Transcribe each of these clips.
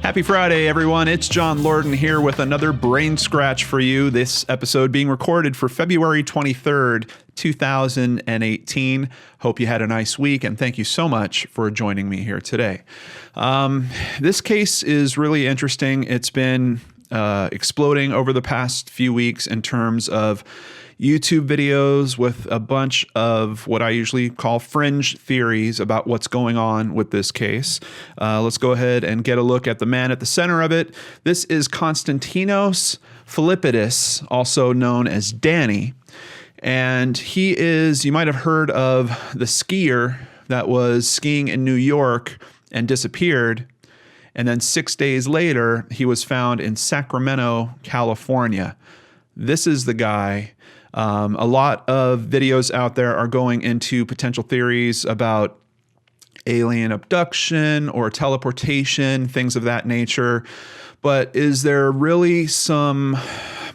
Happy Friday, everyone. It's John Lorden here with another Brainscratch for you. This episode being recorded for February 23rd, 2018. Hope you had a nice week, and thank you so much for joining me here today. This case is really interesting. It's been exploding over the past few weeks in terms of YouTube videos with a bunch of what I usually call fringe theories about what's going on with this case. Let's go ahead and get a look at the man at the center of it. This is Konstantinos Filippidis, also known as Danny. And he is, you might have heard of the skier that was skiing in New York and disappeared. And then 6 days later, he was found in Sacramento, California. This is the guy. A lot of videos out there are going into potential theories about alien abduction or teleportation, things of that nature. But is there really some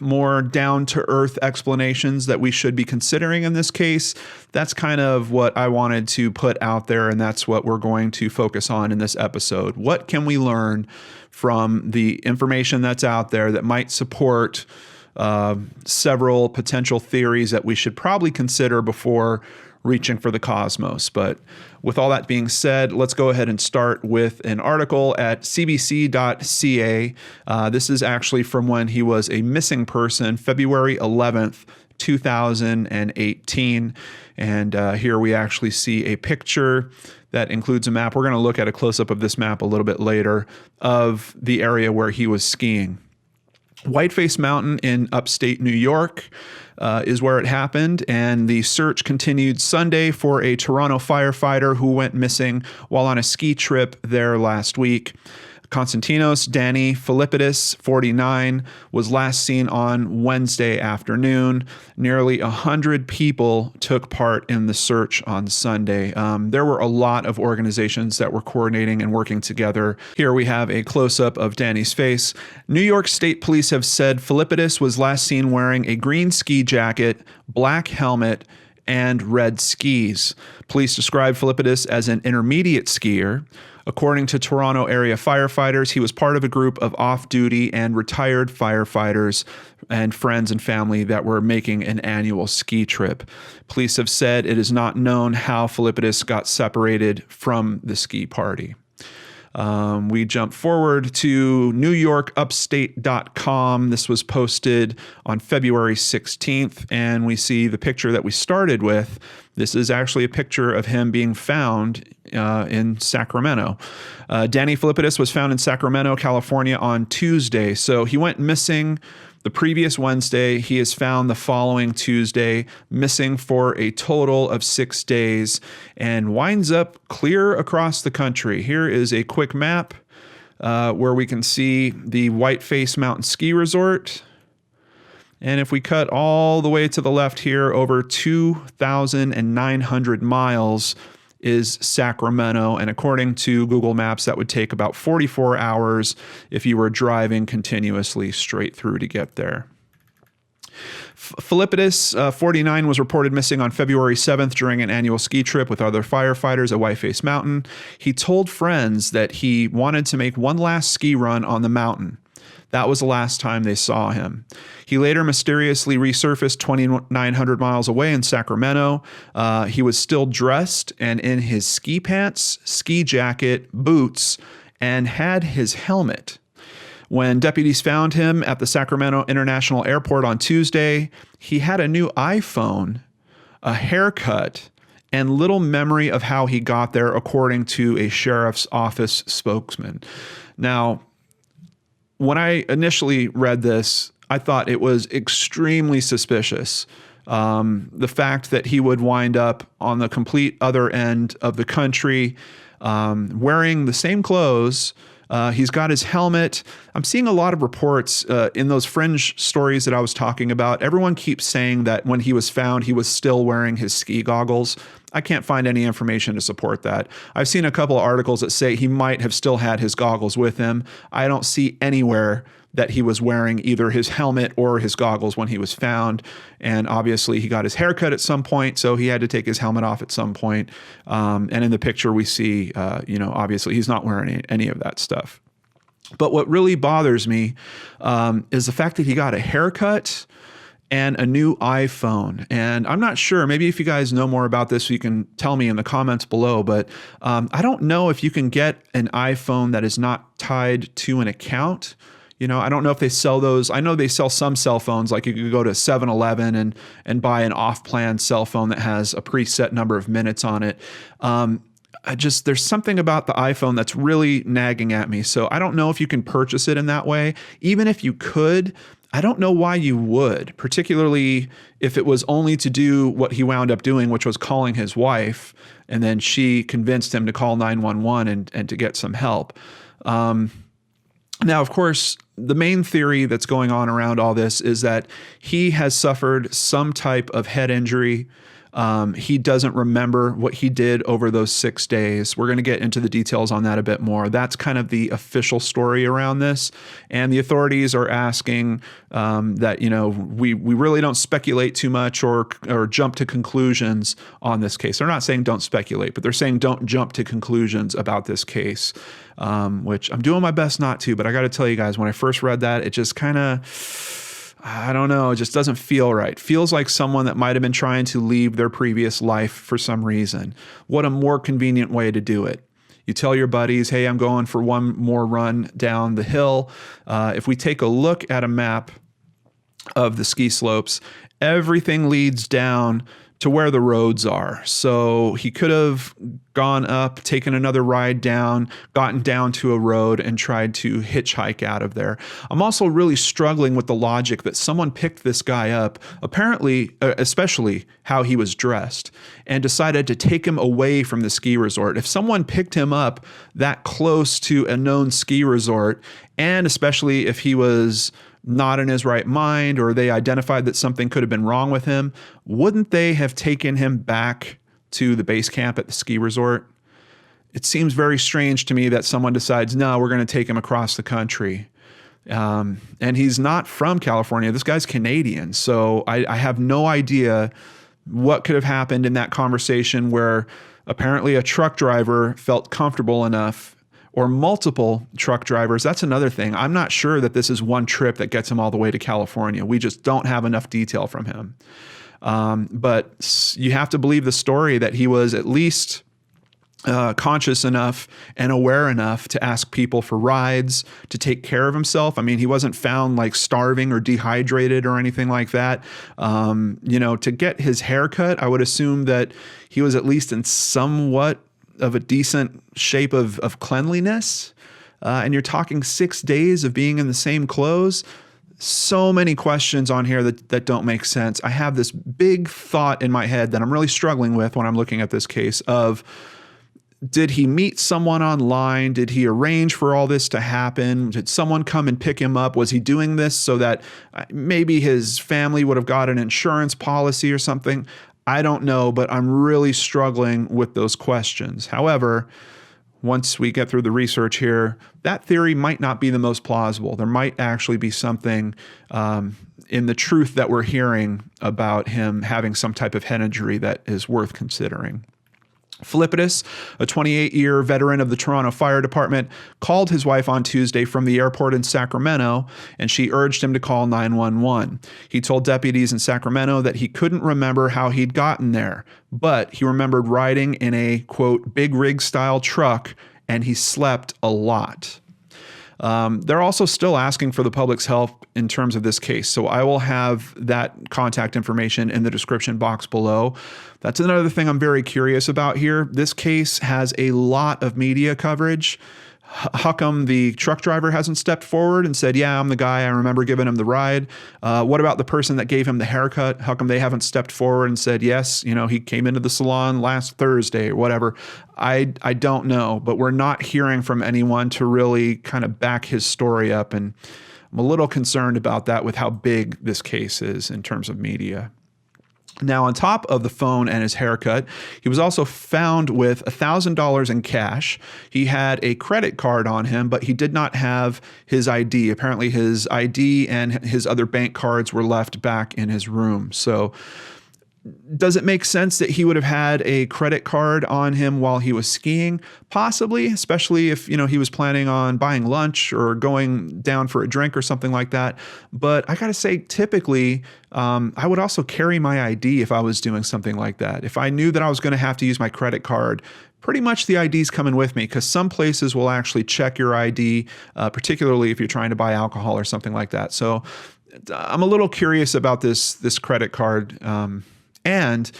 more down-to-earth explanations that we should be considering in this case? That's kind of what I wanted to put out there, and that's what we're going to focus on in this episode. What can we learn from the information that's out there that might support several potential theories that we should probably consider before reaching for the cosmos? But with all that being said, let's go ahead and start with an article at cbc.ca. This is actually from when he was a missing person, February 11th, 2018. And here we actually see a picture that includes a map. We're going to look at a close-up of this map a little bit later of the area where he was skiing. Whiteface Mountain in upstate New York is where it happened, and the search continued Sunday for a Toronto firefighter who went missing while on a ski trip there last week. Konstantinos Danny Filippidis, 49, was last seen on Wednesday afternoon. Nearly 100 people took part in the search on Sunday. There were a lot of organizations that were coordinating and working together. Here we have a close-up of Danny's face. New York State Police have said Filippidis was last seen wearing a green ski jacket, black helmet, and red skis. Police described Filippidis as an intermediate skier. According to Toronto area firefighters, he was part of a group of off-duty and retired firefighters and friends and family that were making an annual ski trip. Police have said it is not known how Filippidis got separated from the ski party. We jump forward to NewYorkUpstate.com. This was posted on February 16th, and we see the picture that we started with. This is actually a picture of him being found in Sacramento. Danny Filippidis was found in Sacramento, California on Tuesday. So he went missing the previous Wednesday. He is found the following Tuesday, missing for a total of 6 days, and winds up clear across the country. Here is a quick map where we can see the Whiteface Mountain Ski Resort. And if we cut all the way to the left here, over 2,900 miles is Sacramento. And according to Google Maps, that would take about 44 hours if you were driving continuously straight through to get there. Filippidis, 49, was reported missing on February 7th during an annual ski trip with other firefighters at Whiteface Mountain. He told friends that he wanted to make one last ski run on the mountain. That was the last time they saw him. He later mysteriously resurfaced 2,900 miles away in Sacramento. He was still dressed and in his ski pants, ski jacket, boots, and had his helmet. When deputies found him at the Sacramento International Airport on Tuesday, he had a new iPhone, a haircut, and little memory of how he got there, according to a sheriff's office spokesman. Now, when I initially read this, I thought it was extremely suspicious. The fact that he would wind up on the complete other end of the country, wearing the same clothes. He's got his helmet. I'm seeing a lot of reports in those fringe stories that I was talking about. Everyone keeps saying that when he was found, he was still wearing his ski goggles. I can't find any information to support that. I've seen a couple of articles that say he might have still had his goggles with him. I don't see anywhere that he was wearing either his helmet or his goggles when he was found. And obviously he got his haircut at some point, so he had to take his helmet off at some point. And in the picture we see, obviously he's not wearing any of that stuff. But what really bothers me is the fact that he got a haircut and a new iPhone. And I'm not sure, maybe if you guys know more about this, you can tell me in the comments below, but I don't know if you can get an iPhone that is not tied to an account. You know, I don't know if they sell those. I know they sell some cell phones, like you could go to 7-Eleven and buy an off-plan cell phone that has a preset number of minutes on it. There's something about the iPhone that's really nagging at me. So I don't know if you can purchase it in that way. Even if you could, I don't know why you would, particularly if it was only to do what he wound up doing, which was calling his wife, and then she convinced him to call 911 and to get some help. Now, of course, the main theory that's going on around all this is that he has suffered some type of head injury. He doesn't remember what he did over those 6 days. We're going to get into the details on that a bit more. That's kind of the official story around this. And the authorities are asking that, you know, we really don't speculate too much or jump to conclusions on this case. They're not saying don't speculate, but they're saying don't jump to conclusions about this case, which I'm doing my best not to. But I got to tell you guys, when I first read that, it just kind of... I don't know, it just doesn't feel right. Feels like someone that might have been trying to leave their previous life for some reason. What a more convenient way to do it. You tell your buddies, hey, I'm going for one more run down the hill. If we take a look at a map of the ski slopes, everything leads down to where the roads are. So he could have gone up, taken another ride down, gotten down to a road and tried to hitchhike out of there. I'm also really struggling with the logic that someone picked this guy up, apparently, especially how he was dressed, and decided to take him away from the ski resort. If someone picked him up that close to a known ski resort, and especially if he was not in his right mind, or they identified that something could have been wrong with him, wouldn't they have taken him back to the base camp at the ski resort? It seems very strange to me that someone decides, no, we're going to take him across the country. And he's not from California. This guy's Canadian. So I have no idea what could have happened in that conversation where apparently a truck driver felt comfortable enough, or multiple truck drivers. That's another thing. I'm not sure that this is one trip that gets him all the way to California. We just don't have enough detail from him. But you have to believe the story that he was at least conscious enough and aware enough to ask people for rides, to take care of himself. I mean, he wasn't found like starving or dehydrated or anything like that. You know, to get his haircut, I would assume that he was at least in somewhat of a decent shape of cleanliness. And you're talking 6 days of being in the same clothes. So many questions on here that don't make sense. I have this big thought in my head that I'm really struggling with when I'm looking at this case of, did he meet someone online? Did he arrange for all this to happen? Did someone come and pick him up? Was he doing this so that maybe his family would have got an insurance policy or something? I don't know, but I'm really struggling with those questions. However, once we get through the research here, that theory might not be the most plausible. There might actually be something in the truth that we're hearing about him having some type of head injury that is worth considering. Filippidis, a 28-year veteran of the Toronto Fire Department, called his wife on Tuesday from the airport in Sacramento, and she urged him to call 911. He told deputies in Sacramento that he couldn't remember how he'd gotten there, but he remembered riding in a, quote, big rig style truck, and he slept a lot. They're also still asking for the public's help in terms of this case, so I will have that contact information in the description box below. That's another thing I'm very curious about here. This case has a lot of media coverage. How come the truck driver hasn't stepped forward and said, yeah, I'm the guy, I remember giving him the ride? What about the person that gave him the haircut? How come they haven't stepped forward and said, yes, you know, he came into the salon last Thursday or whatever? I don't know, but we're not hearing from anyone to really kind of back his story up. And I'm a little concerned about that with how big this case is in terms of media. Now, on top of the phone and his haircut, he was also found with $1,000 in cash. He had a credit card on him, but he did not have his ID. Apparently, his ID and his other bank cards were left back in his room. So Does it make sense that he would have had a credit card on him while he was skiing? Possibly, especially if, he was planning on buying lunch or going down for a drink or something like that. But I got to say, typically, I would also carry my ID if I was doing something like that. If I knew that I was going to have to use my credit card, pretty much the ID's coming with me, because some places will actually check your ID, particularly if you're trying to buy alcohol or something like that. So I'm a little curious about this credit card. And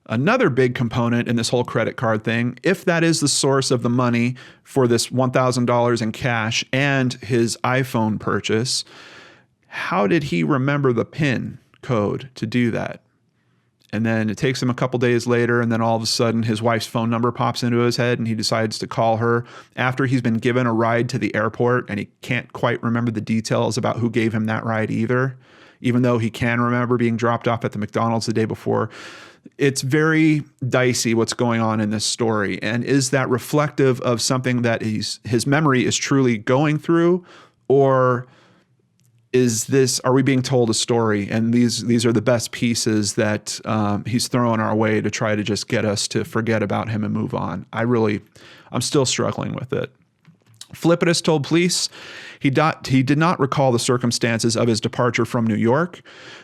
another big component in this whole credit card thing, if that is the source of the money for this $1,000 in cash and his iPhone purchase, how did he remember the PIN code to do that? And then it takes him a couple days later, and then all of a sudden his wife's phone number pops into his head and he decides to call her after he's been given a ride to the airport, and he can't quite remember the details about who gave him that ride either, even though he can remember being dropped off at the McDonald's the day before. It's very dicey what's going on in this story. And is that reflective of something that his memory is truly going through, or are we being told a story, and these are the best pieces that he's throwing our way to try to just get us to forget about him and move on? I'm still struggling with it. Filippidis told police he did not recall the circumstances of his departure from New York,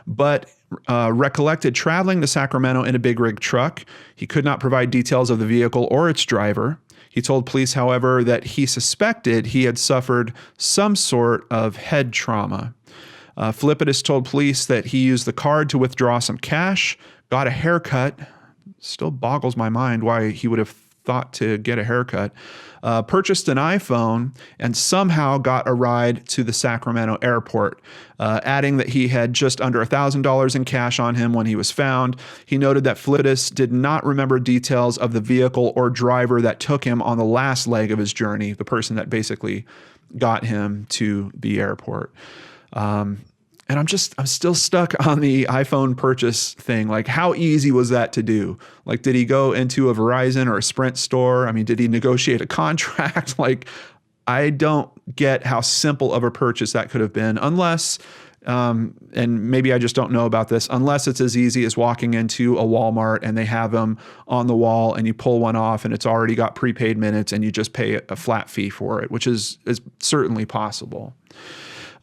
but recollected traveling to Sacramento in a big rig truck. He could not provide details of the vehicle or its driver. He told police, however, that he suspected he had suffered some sort of head trauma. Filippidis told police that he used the card to withdraw some cash, got a haircut. Still boggles my mind why he would have thought to get a haircut. Purchased an iPhone, and somehow got a ride to the Sacramento airport, adding that he had just under $1,000 in cash on him when he was found. He noted that Filippidis did not remember details of the vehicle or driver that took him on the last leg of his journey, the person that basically got him to the airport. And I'm still stuck on the iPhone purchase thing. Like, how easy was that to do? Like, did he go into a Verizon or a Sprint store? I mean, did he negotiate a contract? Like, I don't get how simple of a purchase that could have been, unless, and maybe I just don't know about this, unless it's as easy as walking into a Walmart and they have them on the wall and you pull one off and it's already got prepaid minutes and you just pay a flat fee for it, which is certainly possible.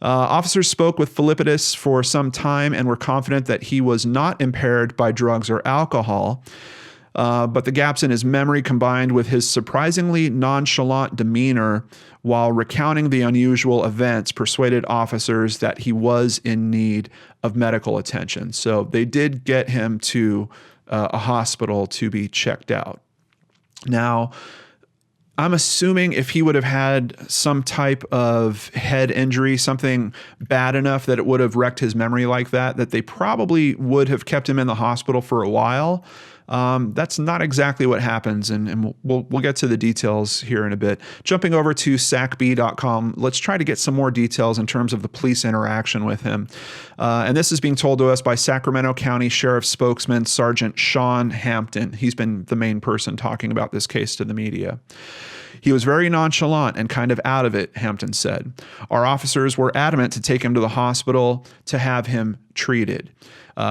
Officers spoke with Filippidis for some time and were confident that he was not impaired by drugs or alcohol. But the gaps in his memory, combined with his surprisingly nonchalant demeanor while recounting the unusual events, persuaded officers that he was in need of medical attention. So they did get him to a hospital to be checked out. Now, I'm assuming if he would have had some type of head injury, something bad enough that it would have wrecked his memory like that they probably would have kept him in the hospital for a while. That's not exactly what happens, and we'll get to the details here in a bit. Jumping over to sacb.com, let's try to get some more details in terms of the police interaction with him. And this is being told to us by Sacramento County Sheriff's spokesman, Sergeant Sean Hampton. He's been the main person talking about this case to the media. He was very nonchalant and kind of out of it, Hampton said. Our officers were adamant to take him to the hospital to have him treated.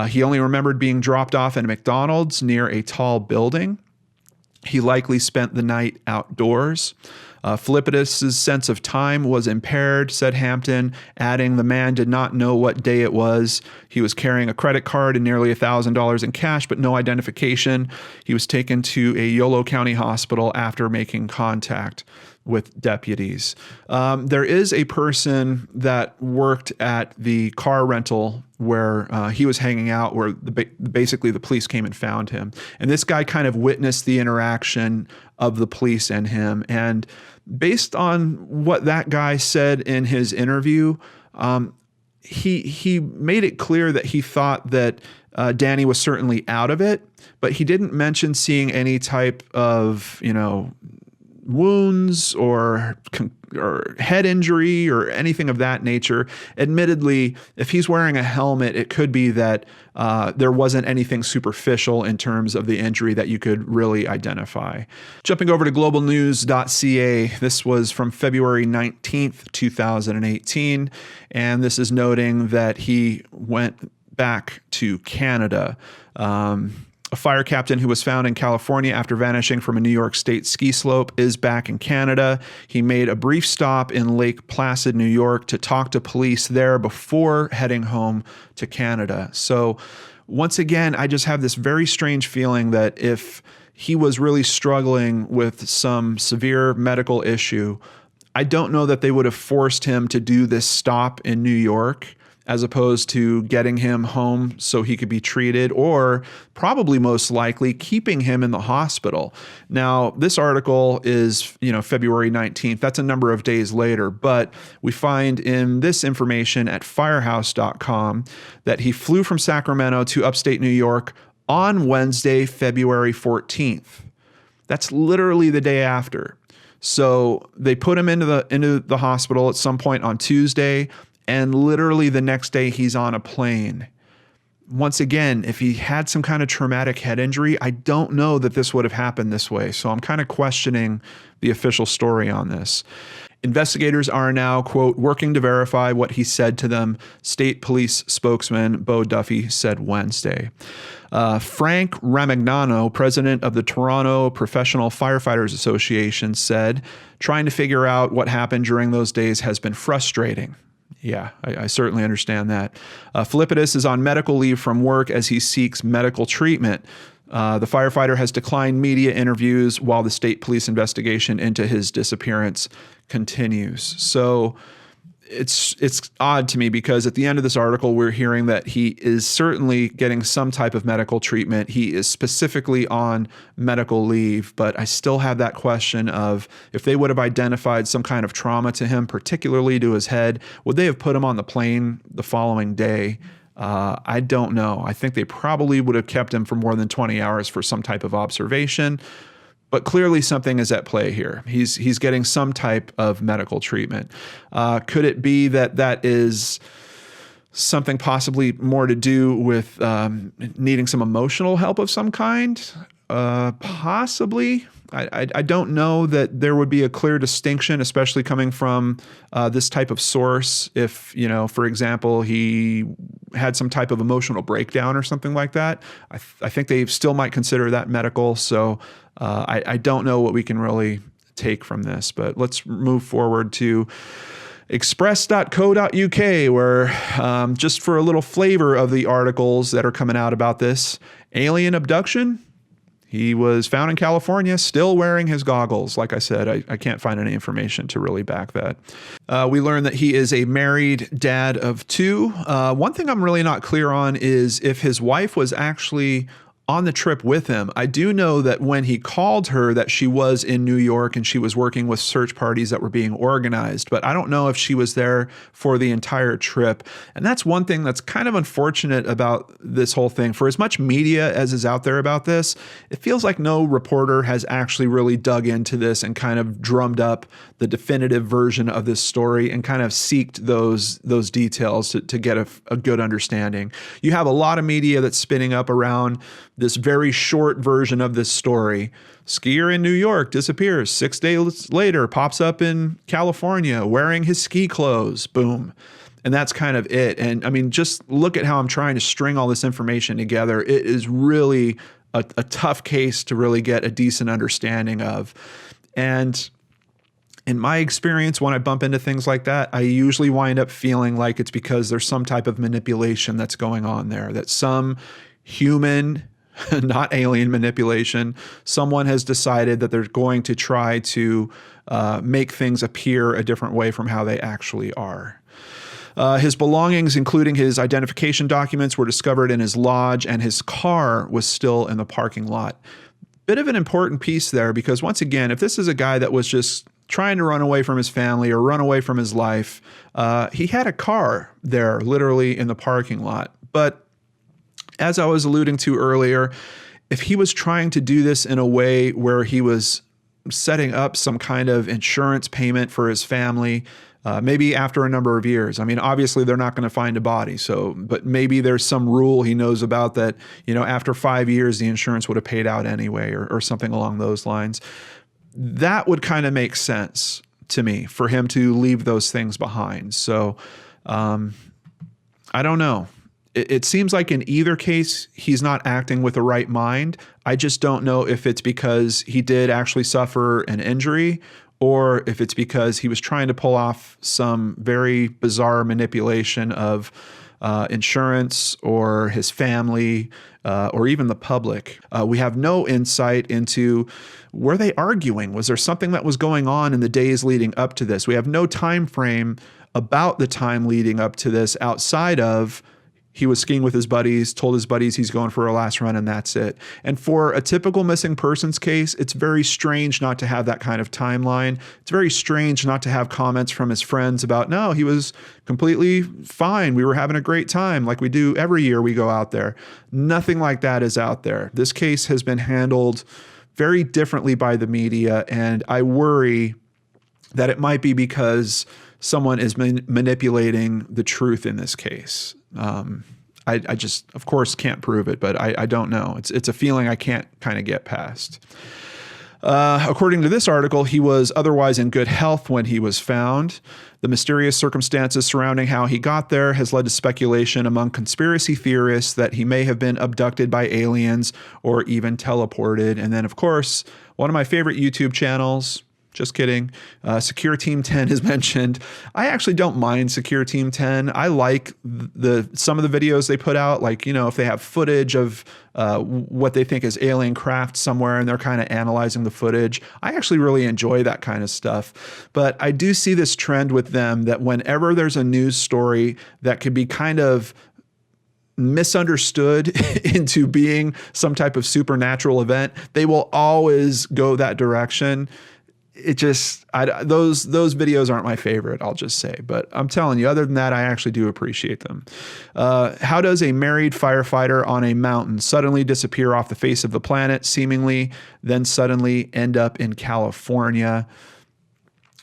He only remembered being dropped off at a McDonald's near a tall building. He likely spent the night outdoors. Filippidis' sense of time was impaired, said Hampton, adding the man did not know what day it was. He was carrying a credit card and nearly $1,000 in cash, but no identification. He was taken to a Yolo County hospital after making contact with deputies. There is a person that worked at the car rental where he was hanging out, where basically the police came and found him. And this guy kind of witnessed the interaction of the police and him. And based on what that guy said in his interview, he made it clear that he thought that Danny was certainly out of it, but he didn't mention seeing any type of, wounds or head injury or anything of that nature. Admittedly, if he's wearing a helmet, it could be that there wasn't anything superficial in terms of the injury that you could really identify. Jumping over to globalnews.ca, this was from February 19th, 2018, and this is noting that he went back to Canada. A fire captain who was found in California after vanishing from a New York State ski slope is back in Canada. He made a brief stop in Lake Placid, New York, to talk to police there before heading home to Canada. So once again, I just have this very strange feeling that if he was really struggling with some severe medical issue, I don't know that they would have forced him to do this stop in New York as opposed to getting him home so he could be treated, or probably most likely keeping him in the hospital. Now, this article is, February 19th. That's a number of days later, but we find in this information at firehouse.com that he flew from Sacramento to upstate New York on Wednesday, February 14th. That's literally the day after. So they put him into the hospital at some point on Tuesday, and literally the next day he's on a plane. Once again, if he had some kind of traumatic head injury, I don't know that this would have happened this way. So I'm kind of questioning the official story on this. Investigators are now, quote, working to verify what he said to them, State Police spokesman Bo Duffy said Wednesday. Frank Ramagnano, president of the Toronto Professional Firefighters Association, said, trying to figure out what happened during those days has been frustrating. Yeah, I certainly understand that. Filippidis is on medical leave from work as he seeks medical treatment. The firefighter has declined media interviews while the state police investigation into his disappearance continues. So it's odd to me because at the end of this article, we're hearing that he is certainly getting some type of medical treatment. He is specifically on medical leave, but I still have that question of if they would have identified some kind of trauma to him, particularly to his head, would they have put him on the plane the following day? I don't know. I think they probably would have kept him for more than 20 hours for some type of observation. But clearly something is at play here. He's getting some type of medical treatment. Could it be that is something possibly more to do with needing some emotional help of some kind? Possibly. I don't know that there would be a clear distinction, especially coming from this type of source. If, for example, he had some type of emotional breakdown or something like that, I think they still might consider that medical. So I don't know what we can really take from this, but let's move forward to express.co.uk, where just for a little flavor of the articles that are coming out about this alien abduction, he was found in California still wearing his goggles. Like I said, I can't find any information to really back that. We learned that he is a married dad of two. One thing I'm really not clear on is if his wife was actually on the trip with him. I do know that when he called her that she was in New York and she was working with search parties that were being organized, but I don't know if she was there for the entire trip. And that's one thing that's kind of unfortunate about this whole thing. For as much media as is out there about this, it feels like no reporter has actually really dug into this and kind of drummed up the definitive version of this story and kind of seeked those details to get a good understanding. You have a lot of media that's spinning up around this very short version of this story. Skier in New York disappears. 6 days later, pops up in California wearing his ski clothes. Boom. And that's kind of it. And I mean, just look at how I'm trying to string all this information together. It is really a tough case to really get a decent understanding of. And in my experience, when I bump into things like that, I usually wind up feeling like it's because there's some type of manipulation that's going on there, that some human, not alien manipulation, someone has decided that they're going to try to make things appear a different way from how they actually are. His belongings, including his identification documents, were discovered in his lodge, and his car was still in the parking lot. Bit of an important piece there, because once again, if this is a guy that was just trying to run away from his family or run away from his life, he had a car there literally in the parking lot. But as I was alluding to earlier, if he was trying to do this in a way where he was setting up some kind of insurance payment for his family, maybe after a number of years. I mean, obviously they're not going to find a body. But maybe there's some rule he knows about that, after 5 years, the insurance would have paid out anyway, or something along those lines. That would kind of make sense to me for him to leave those things behind. So I don't know. it seems like in either case, he's not acting with the right mind. I just don't know if it's because he did actually suffer an injury or if it's because he was trying to pull off some very bizarre manipulation of insurance or his family or even the public. We have no insight into, were they arguing? Was there something that was going on in the days leading up to this? We have no time frame about the time leading up to this outside of he was skiing with his buddies, told his buddies he's going for a last run, and that's it. And for a typical missing persons case, it's very strange not to have that kind of timeline. It's very strange not to have comments from his friends about, no, he was completely fine. We were having a great time like we do every year we go out there. Nothing like that is out there. This case has been handled very differently by the media, and I worry that it might be because someone is manipulating the truth in this case. I just, of course, can't prove it, but I don't know. It's a feeling I can't kind of get past. According to this article, he was otherwise in good health when he was found. The mysterious circumstances surrounding how he got there has led to speculation among conspiracy theorists that he may have been abducted by aliens or even teleported. And then, of course, one of my favorite YouTube channels, just kidding, Secure Team 10 is mentioned. I actually don't mind Secure Team 10. I like some of the videos they put out, like, if they have footage of what they think is alien craft somewhere and they're kind of analyzing the footage. I actually really enjoy that kind of stuff. But I do see this trend with them that whenever there's a news story that could be kind of misunderstood into being some type of supernatural event, they will always go that direction. It just, those videos aren't my favorite, I'll just say. But I'm telling you, other than that, I actually do appreciate them. How does a married firefighter on a mountain suddenly disappear off the face of the planet, seemingly, then suddenly end up in California?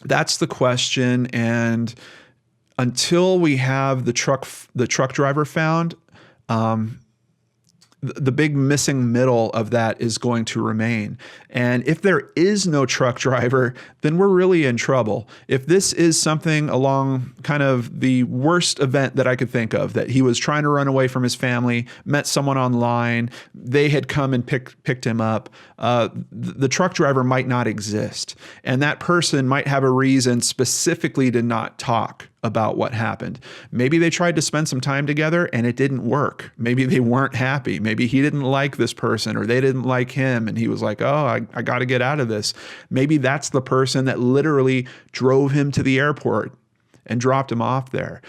That's the question. And until we have the truck driver found, the big missing middle of that is going to remain. And if there is no truck driver, then we're really in trouble. If this is something along kind of the worst event that I could think of, that he was trying to run away from his family, met someone online, they had come and picked him up, the truck driver might not exist. And that person might have a reason specifically to not talk about what happened. Maybe they tried to spend some time together and it didn't work. Maybe they weren't happy. Maybe he didn't like this person or they didn't like him. And he was like, oh, I got to get out of this. Maybe that's the person that literally drove him to the airport and dropped him off there.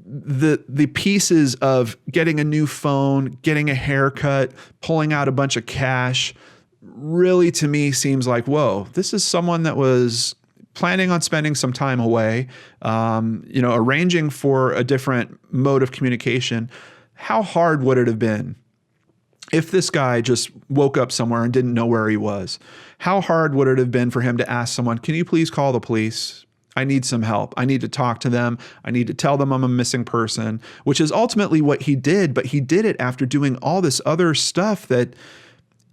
The pieces of getting a new phone, getting a haircut, pulling out a bunch of cash, really to me seems like, whoa, this is someone that was planning on spending some time away, arranging for a different mode of communication. How hard would it have been if this guy just woke up somewhere and didn't know where he was? How hard would it have been for him to ask someone, can you please call the police? I need some help. I need to talk to them. I need to tell them I'm a missing person, which is ultimately what he did. But he did it after doing all this other stuff that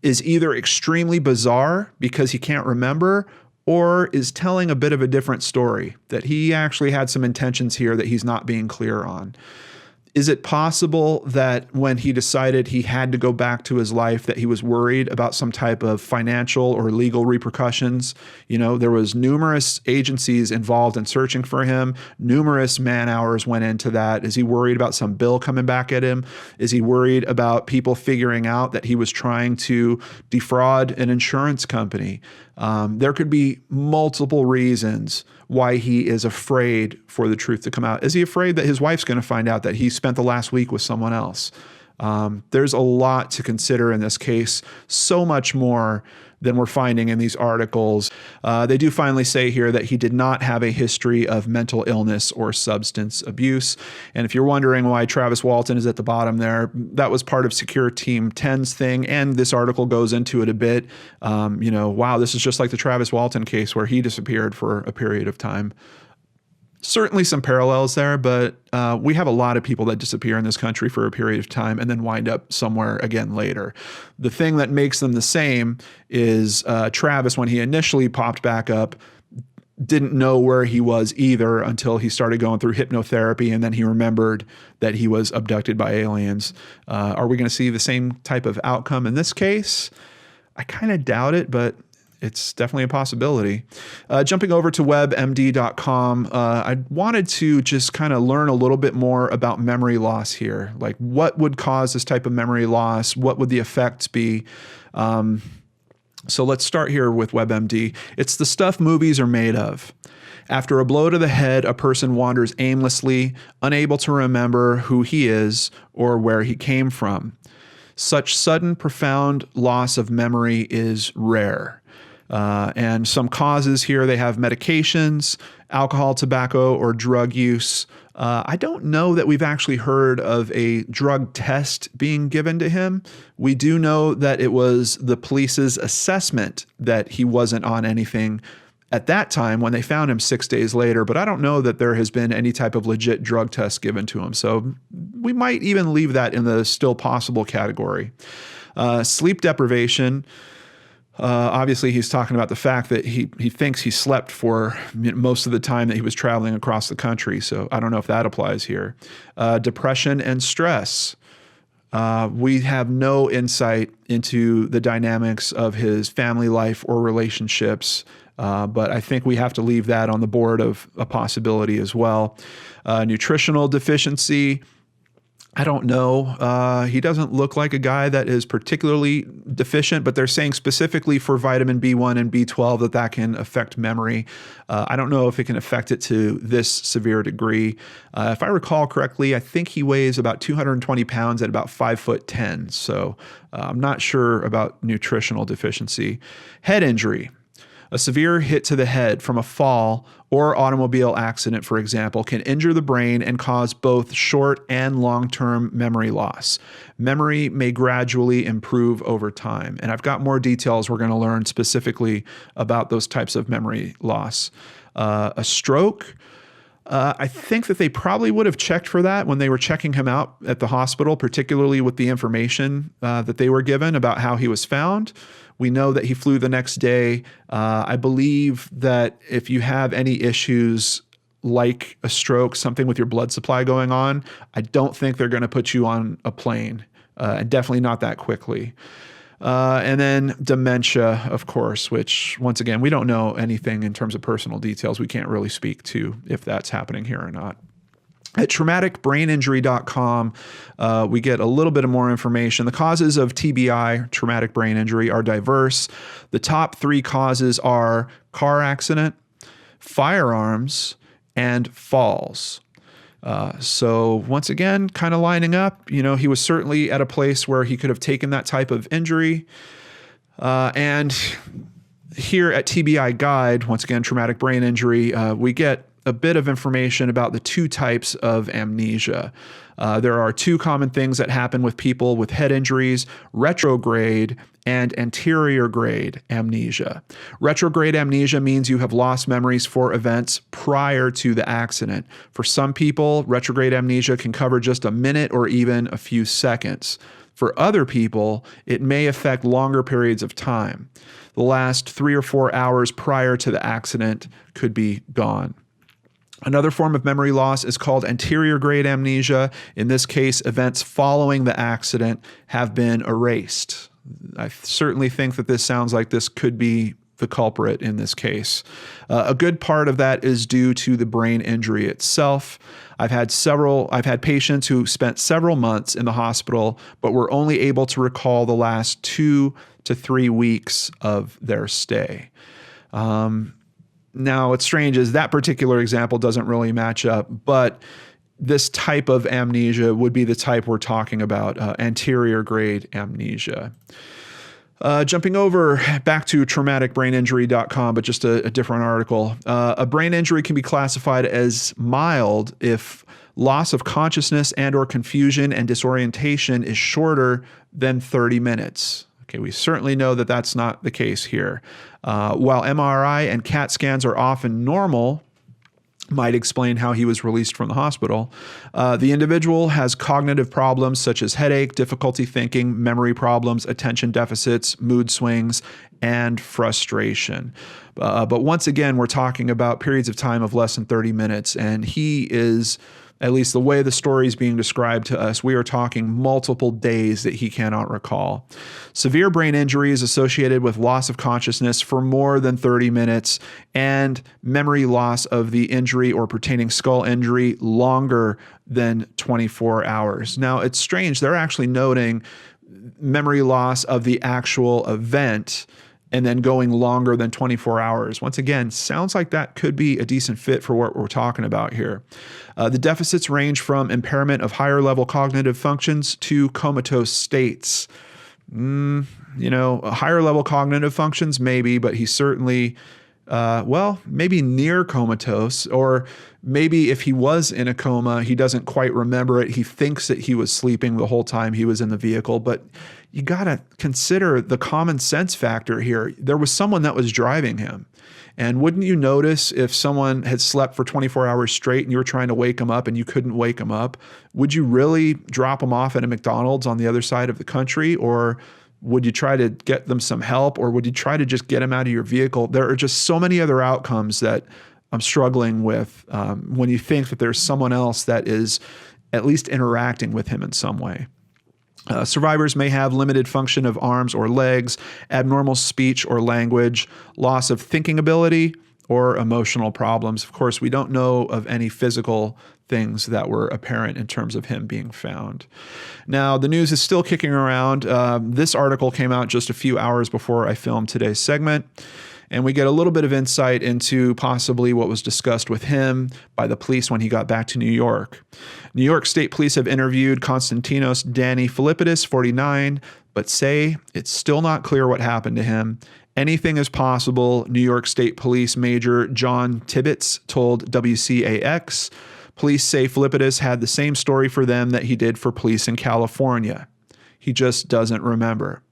is either extremely bizarre because he can't remember, or is telling a bit of a different story, that he actually had some intentions here that he's not being clear on. Is it possible that when he decided he had to go back to his life, that he was worried about some type of financial or legal repercussions? There was numerous agencies involved in searching for him. Numerous man hours went into that. Is he worried about some bill coming back at him? Is he worried about people figuring out that he was trying to defraud an insurance company? There could be multiple reasons why he is afraid for the truth to come out. Is he afraid that his wife's going to find out that he spent the last week with someone else? There's a lot to consider in this case, so much more than we're finding in these articles. They do finally say here that he did not have a history of mental illness or substance abuse. And if you're wondering why Travis Walton is at the bottom there, that was part of Secure Team 10's thing. And this article goes into it a bit. Wow, this is just like the Travis Walton case where he disappeared for a period of time. Certainly some parallels there, but we have a lot of people that disappear in this country for a period of time and then wind up somewhere again later. The thing that makes them the same is Travis, when he initially popped back up, didn't know where he was either until he started going through hypnotherapy, and then he remembered that he was abducted by aliens. Are we going to see the same type of outcome in this case? I kind of doubt it, but it's definitely a possibility. Jumping over to webmd.com, I wanted to just kind of learn a little bit more about memory loss here. Like, what would cause this type of memory loss? What would the effects be? So let's start here with WebMD. It's the stuff movies are made of. After a blow to the head, a person wanders aimlessly, unable to remember who he is or where he came from. Such sudden, profound loss of memory is rare. And some causes here, they have medications, alcohol, tobacco, or drug use. I don't know that we've actually heard of a drug test being given to him. We do know that it was the police's assessment that he wasn't on anything at that time when they found him 6 days later, but I don't know that there has been any type of legit drug test given to him. So we might even leave that in the still possible category. Sleep deprivation. Obviously, he's talking about the fact that he thinks he slept for most of the time that he was traveling across the country. So I don't know if that applies here. Depression and stress. We have no insight into the dynamics of his family life or relationships, but I think we have to leave that on the board of a possibility as well. Nutritional deficiency. I don't know. He doesn't look like a guy that is particularly deficient, but they're saying specifically for vitamin B1 and B12 that can affect memory. I don't know if it can affect it to this severe degree. If I recall correctly, I think he weighs about 220 pounds at about 5'10". So I'm not sure about nutritional deficiency. Head injury. A severe hit to the head from a fall or automobile accident, for example, can injure the brain and cause both short and long-term memory loss. Memory may gradually improve over time. And I've got more details we're going to learn specifically about those types of memory loss. A stroke. I think that they probably would have checked for that when they were checking him out at the hospital, particularly with the information that they were given about how he was found. We know that he flew the next day. I believe that if you have any issues like a stroke, something with your blood supply going on, I don't think they're going to put you on a plane, and definitely not that quickly. And then dementia, of course, which once again, we don't know anything in terms of personal details. We can't really speak to if that's happening here or not. At traumaticbraininjury.com, we get a little bit of more information. The causes of TBI, traumatic brain injury, are diverse. The top 3 causes are car accident, firearms, and falls. So once again, kind of lining up, he was certainly at a place where he could have taken that type of injury. And here at TBI Guide, once again, traumatic brain injury, we get a bit of information about the 2 types of amnesia. There are 2 common things that happen with people with head injuries: retrograde and anterior grade amnesia. Retrograde amnesia means you have lost memories for events prior to the accident. For some people, retrograde amnesia can cover just a minute or even a few seconds. For other people, it may affect longer periods of time. The last 3 or 4 hours prior to the accident could be gone. Another form of memory loss is called anterior grade amnesia. In this case, events following the accident have been erased. I certainly think that this sounds like this could be the culprit in this case. A good part of that is due to the brain injury itself. I've had patients who spent several months in the hospital, but were only able to recall the last 2 to 3 weeks of their stay. Now, what's strange is that particular example doesn't really match up, but this type of amnesia would be the type we're talking about, anterior grade amnesia. Jumping over back to traumaticbraininjury.com, but just a different article. A brain injury can be classified as mild if loss of consciousness and or confusion and disorientation is shorter than 30 minutes. Okay, we certainly know that that's not the case here. While MRI and CAT scans are often normal, might explain how he was released from the hospital. The individual has cognitive problems such as headache, difficulty thinking, memory problems, attention deficits, mood swings, and frustration. But once again, we're talking about periods of time of less than 30 minutes, and he is, at least the way the story is being described to us, we are talking multiple days that he cannot recall. Severe brain injury is associated with loss of consciousness for more than 30 minutes and memory loss of the injury or pertaining skull injury longer than 24 hours. Now, it's strange. They're actually noting memory loss of the actual event and then going longer than 24 hours. Once again, sounds like that could be a decent fit for what we're talking about here. The deficits range from impairment of higher level cognitive functions to comatose states. Higher level cognitive functions, maybe, but he's certainly, maybe near comatose, or maybe if he was in a coma, he doesn't quite remember it. He thinks that he was sleeping the whole time he was in the vehicle, but you got to consider the common sense factor here. There was someone that was driving him. And wouldn't you notice if someone had slept for 24 hours straight and you were trying to wake them up and you couldn't wake them up, would you really drop them off at a McDonald's on the other side of the country? Or would you try to get them some help? Or would you try to just get them out of your vehicle? There are just so many other outcomes that I'm struggling with when you think that there's someone else that is at least interacting with him in some way. Survivors may have limited function of arms or legs, abnormal speech or language, loss of thinking ability, or emotional problems. Of course, we don't know of any physical things that were apparent in terms of him being found. Now, the news is still kicking around. This article came out just a few hours before I filmed today's segment. And we get a little bit of insight into possibly what was discussed with him by the police when he got back to New York. New York State Police have interviewed Konstantinos Danny Filippidis, 49, but say it's still not clear what happened to him. Anything is possible, New York State Police Major John Tibbetts told WCAX. Police say Filippidis had the same story for them that he did for police in California. He just doesn't remember.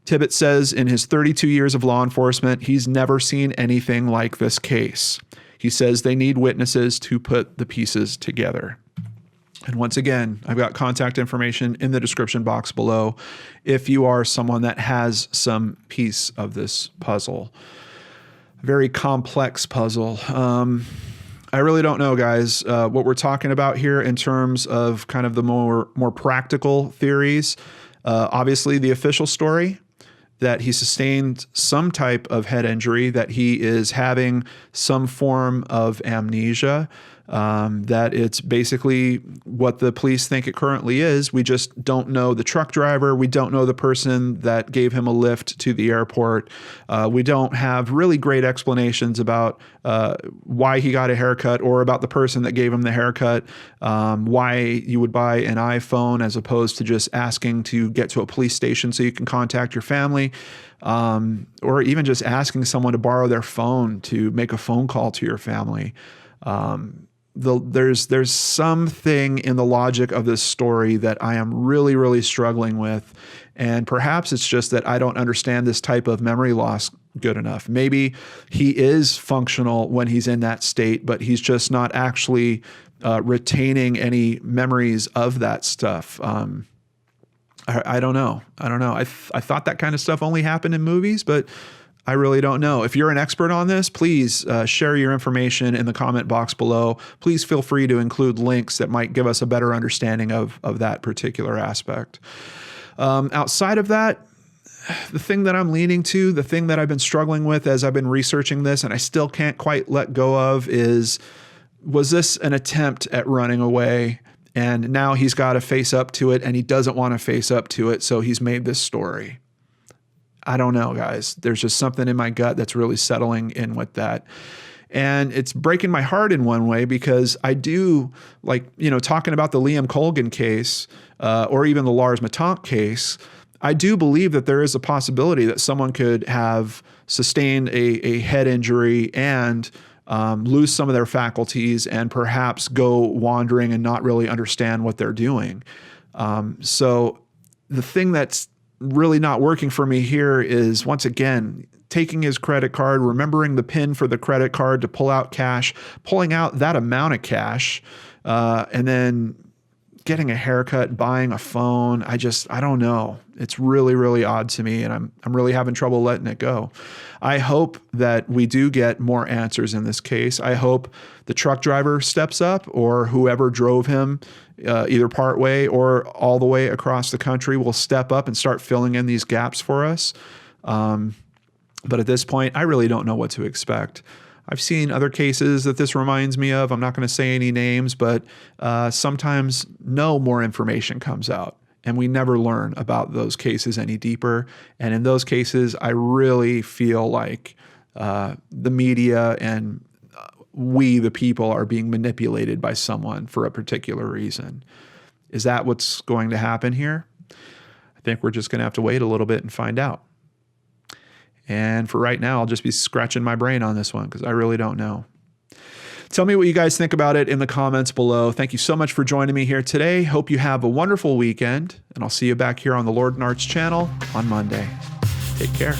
Tibbetts says in his 32 years of law enforcement, he's never seen anything like this case. He says they need witnesses to put the pieces together. And once again, I've got contact information in the description box below if you are someone that has some piece of this puzzle. Very complex puzzle. I really don't know, guys, what we're talking about here in terms of kind of the more practical theories. Obviously, the official story that he sustained some type of head injury, that he is having some form of amnesia, that it's basically what the police think it currently is. We just don't know the truck driver. We don't know the person that gave him a lift to the airport. We don't have really great explanations about why he got a haircut or about the person that gave him the haircut, why you would buy an iPhone as opposed to just asking to get to a police station so you can contact your family, or even just asking someone to borrow their phone to make a phone call to your family. There's something in the logic of this story that I am really, really struggling with. And perhaps it's just that I don't understand this type of memory loss good enough. Maybe he is functional when he's in that state, but he's just not actually retaining any memories of that stuff. I don't know. I thought that kind of stuff only happened in movies, but I really don't know. If you're an expert on this, please share your information in the comment box below. Please feel free to include links that might give us a better understanding of that particular aspect. Outside of that, the thing that I'm leaning to, the thing that I've been struggling with as I've been researching this and I still can't quite let go of is, was this an attempt at running away? And now he's got to face up to it and he doesn't want to face up to it, so he's made this story. I don't know, guys. There's just something in my gut that's really settling in with that. And it's breaking my heart in one way because I do, like, talking about the Liam Colgan case or even the Lars Matonk case, I do believe that there is a possibility that someone could have sustained a head injury and lose some of their faculties and perhaps go wandering and not really understand what they're doing. So the thing that's really not working for me here is, once again, taking his credit card, remembering the PIN for the credit card to pull out cash, pulling out that amount of cash, and then getting a haircut, buying a phone. I don't know. It's really, really odd to me, and I'm really having trouble letting it go. I hope that we do get more answers in this case. I hope the truck driver steps up, or whoever drove him, either part way or all the way across the country, will step up and start filling in these gaps for us. But at this point, I really don't know what to expect. I've seen other cases that this reminds me of. I'm not going to say any names, but sometimes no more information comes out, and we never learn about those cases any deeper. And in those cases, I really feel like the media and we, the people, are being manipulated by someone for a particular reason. Is that what's going to happen here? I think we're just going to have to wait a little bit and find out. And for right now, I'll just be scratching my brain on this one because I really don't know. Tell me what you guys think about it in the comments below. Thank you so much for joining me here today. Hope you have a wonderful weekend, and I'll see you back here on the Lord and Arts channel on Monday. Take care.